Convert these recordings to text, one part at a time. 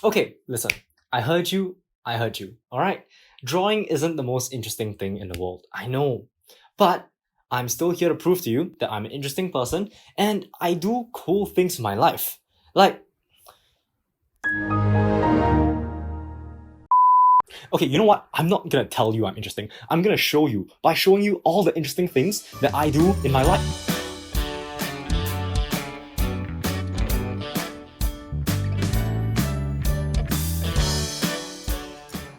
Okay, listen. I heard you. I heard you. Alright? Drawing isn't the most interesting thing in the world. I know. But I'm still here to prove to you that I'm an interesting person and I do cool things in my life. Like, okay, you know what? I'm not gonna tell you I'm interesting. I'm gonna show you by showing you all the interesting things that I do in my life.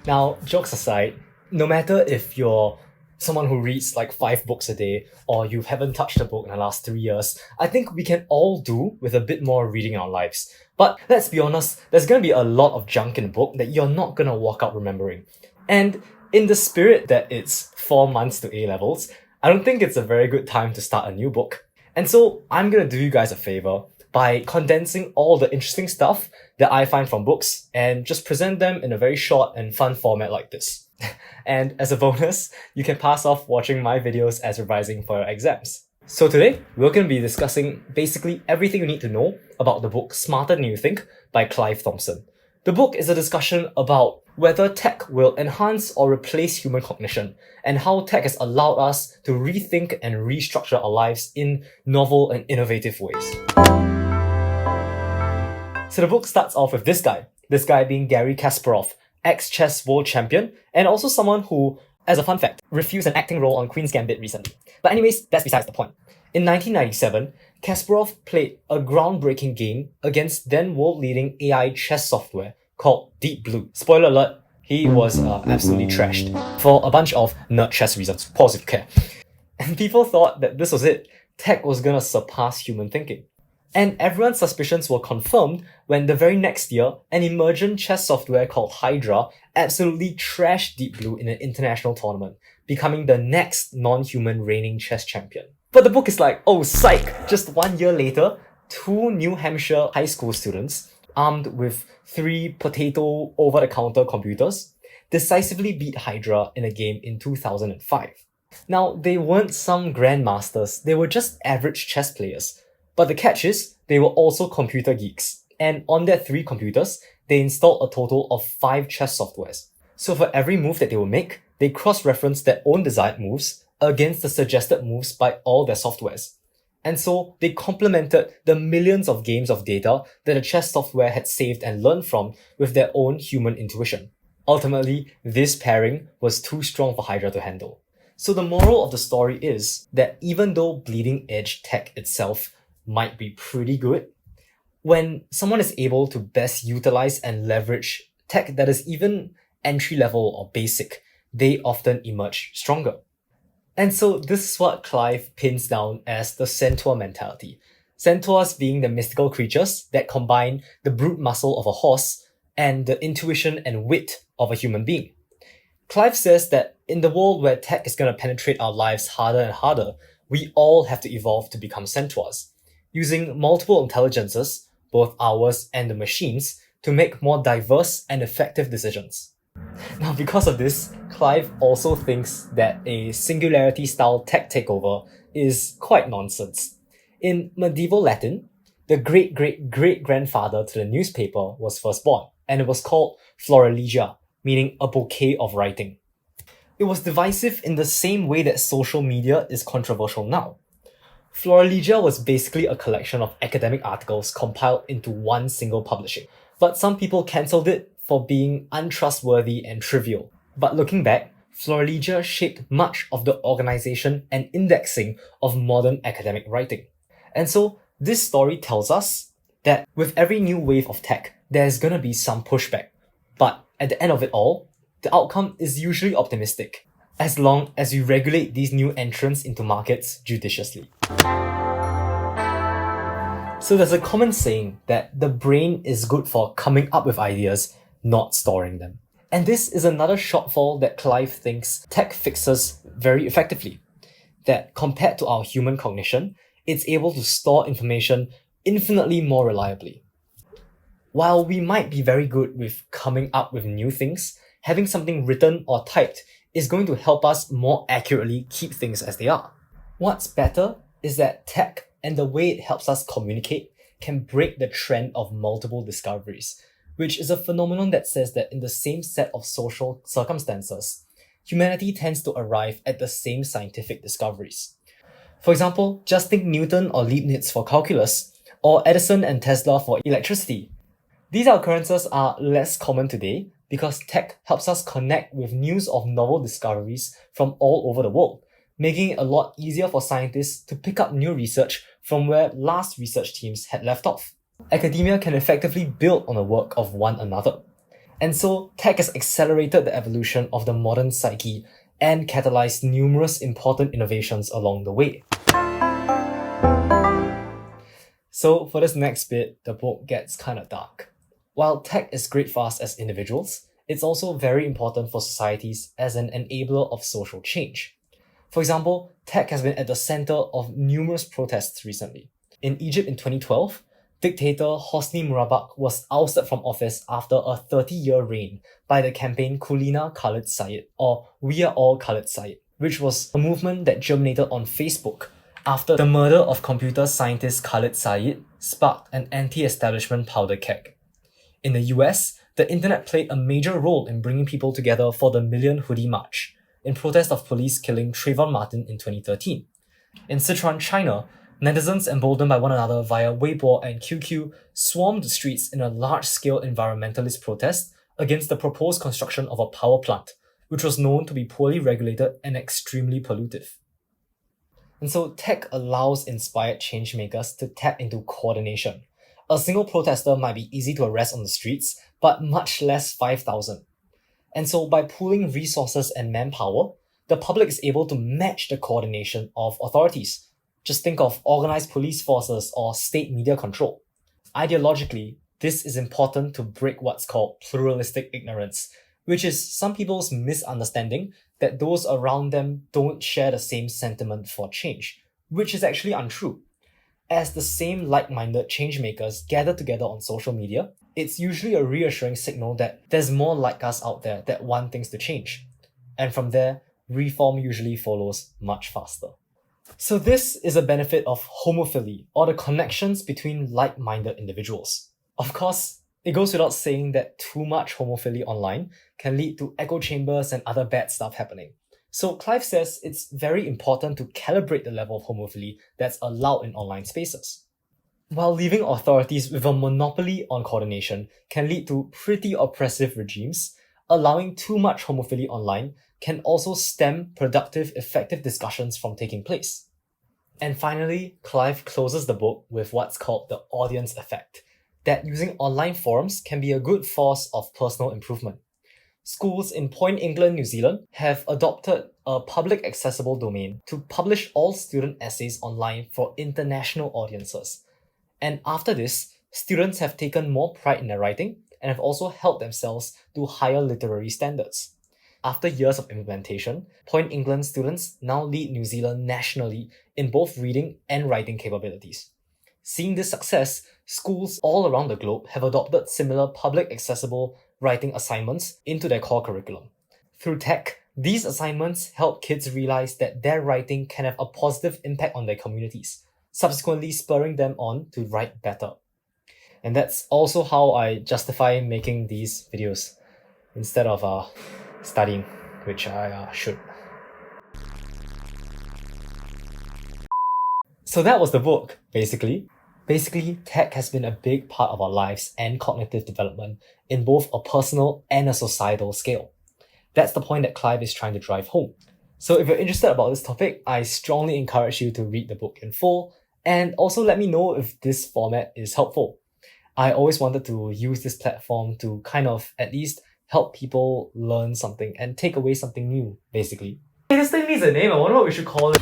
Now, jokes aside, no matter if you're someone who reads like 5 books a day or you haven't touched a book in the last 3 years, I think we can all do with a bit more reading in our lives. But let's be honest, there's gonna be a lot of junk in the book that you're not gonna walk out remembering. And in the spirit that it's 4 months to A levels, I don't think it's a very good time to start a new book. And so I'm gonna do you guys a favor by condensing all the interesting stuff that I find from books and just present them in a very short and fun format like this. And as a bonus, you can pass off watching my videos as revising for your exams. So today, we're going to be discussing basically everything you need to know about the book Smarter Than You Think by Clive Thompson. The book is a discussion about whether tech will enhance or replace human cognition, and how tech has allowed us to rethink and restructure our lives in novel and innovative ways. So the book starts off with this guy being Garry Kasparov, ex-chess world champion, and also someone who, as a fun fact, refused an acting role on Queen's Gambit recently. But anyways, that's besides the point. In 1997, Kasparov played a groundbreaking game against then world-leading AI chess software called Deep Blue. Spoiler alert, he was absolutely trashed for a bunch of nerd chess reasons. Pause if you care. And people thought that this was it. Tech was gonna surpass human thinking. And everyone's suspicions were confirmed when the very next year, an emergent chess software called Hydra absolutely trashed Deep Blue in an international tournament, becoming the next non-human reigning chess champion. But the book is like, oh psych! Just 1 year later, 2 New Hampshire high school students, armed with 3 potato over-the-counter computers, decisively beat Hydra in a game in 2005. Now, they weren't some grandmasters, they were just average chess players. But the catch is, they were also computer geeks. And on their 3 computers, they installed a total of 5 chess softwares. So for every move that they would make, they cross-referenced their own desired moves against the suggested moves by all their softwares. And so they complemented the millions of games of data that the chess software had saved and learned from with their own human intuition. Ultimately, this pairing was too strong for Hydra to handle. So the moral of the story is that even though bleeding-edge tech itself might be pretty good, when someone is able to best utilize and leverage tech that is even entry level or basic, they often emerge stronger. And so this is what Clive pins down as the centaur mentality. Centaurs being the mystical creatures that combine the brute muscle of a horse and the intuition and wit of a human being. Clive says that in the world where tech is going to penetrate our lives harder and harder, we all have to evolve to become centaurs, using multiple intelligences, both ours and the machines, to make more diverse and effective decisions. Now, because of this, Clive also thinks that a singularity-style tech takeover is quite nonsense. In medieval Latin, the great-great-great-grandfather to the newspaper was first born, and it was called Florilegia, meaning a bouquet of writing. It was divisive in the same way that social media is controversial now. Florilegia was basically a collection of academic articles compiled into one single publishing, but some people cancelled it for being untrustworthy and trivial. But looking back, Florilegia shaped much of the organization and indexing of modern academic writing. And so, this story tells us that with every new wave of tech, there's gonna be some pushback. But at the end of it all, the outcome is usually optimistic, as long as we regulate these new entrants into markets judiciously. So there's a common saying that the brain is good for coming up with ideas, not storing them. And this is another shortfall that Clive thinks tech fixes very effectively. That compared to our human cognition, it's able to store information infinitely more reliably. While we might be very good with coming up with new things, having something written or typed is going to help us more accurately keep things as they are. What's better is that tech and the way it helps us communicate can break the trend of multiple discoveries, which is a phenomenon that says that in the same set of social circumstances, humanity tends to arrive at the same scientific discoveries. For example, just think Newton or Leibniz for calculus, or Edison and Tesla for electricity. These occurrences are less common today because tech helps us connect with news of novel discoveries from all over the world, making it a lot easier for scientists to pick up new research from where last research teams had left off. Academia can effectively build on the work of one another. And so, tech has accelerated the evolution of the modern psyche and catalyzed numerous important innovations along the way. So, for this next bit, the book gets kind of dark. While tech is great for us as individuals, it's also very important for societies as an enabler of social change. For example, tech has been at the center of numerous protests recently. In Egypt in 2012, dictator Hosni Mubarak was ousted from office after a 30-year reign by the campaign Kulina Khalid Sayed, or We Are All Khalid Sayed, which was a movement that germinated on Facebook after the murder of computer scientist Khalid Sayed sparked an anti-establishment powder keg. In the US, the internet played a major role in bringing people together for the Million Hoodie March, in protest of police killing Trayvon Martin in 2013. In Sichuan, China, netizens emboldened by one another via Weibo and QQ swarmed the streets in a large-scale environmentalist protest against the proposed construction of a power plant, which was known to be poorly regulated and extremely pollutive. And so tech allows inspired changemakers to tap into coordination. A single protester might be easy to arrest on the streets, but much less 5,000. And so by pooling resources and manpower, the public is able to match the coordination of authorities. Just think of organized police forces or state media control. Ideologically, this is important to break what's called pluralistic ignorance, which is some people's misunderstanding that those around them don't share the same sentiment for change, which is actually untrue. As the same like-minded changemakers gather together on social media, it's usually a reassuring signal that there's more like us out there that want things to change. And from there, reform usually follows much faster. So this is a benefit of homophily, or the connections between like-minded individuals. Of course, it goes without saying that too much homophily online can lead to echo chambers and other bad stuff happening. So Clive says it's very important to calibrate the level of homophily that's allowed in online spaces. While leaving authorities with a monopoly on coordination can lead to pretty oppressive regimes, allowing too much homophily online can also stem productive, effective discussions from taking place. And finally, Clive closes the book with what's called the audience effect, that using online forums can be a good force of personal improvement. Schools in Point England, New Zealand have adopted a public accessible domain to publish all student essays online for international audiences. And after this, students have taken more pride in their writing and have also held themselves to higher literary standards. After years of implementation, Point England students now lead New Zealand nationally in both reading and writing capabilities. Seeing this success, schools all around the globe have adopted similar public accessible writing assignments into their core curriculum. Through tech, these assignments help kids realize that their writing can have a positive impact on their communities, subsequently spurring them on to write better. And that's also how I justify making these videos instead of studying, which I should. So that was the book, basically. Basically, tech has been a big part of our lives and cognitive development in both a personal and a societal scale. That's the point that Clive is trying to drive home. So if you're interested about this topic, I strongly encourage you to read the book in full, and also let me know if this format is helpful. I always wanted to use this platform to kind of at least help people learn something and take away something new, basically. Hey, this thing needs a name. I wonder what we should call it.